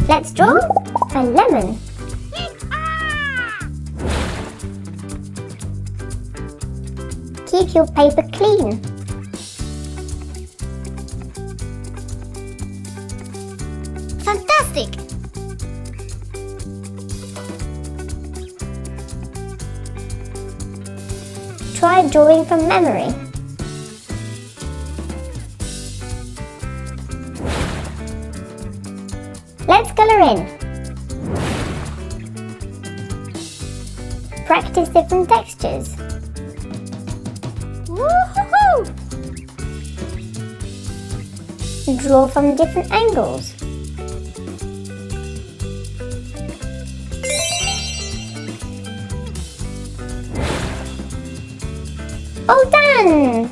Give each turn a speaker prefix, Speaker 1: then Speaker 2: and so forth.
Speaker 1: Let's draw a lemon. Keep your paper clean.
Speaker 2: Fantastic!
Speaker 1: Try drawing from memory. Let's colour in. Practice different textures.
Speaker 2: Woohoo!
Speaker 1: Draw from different angles. All done!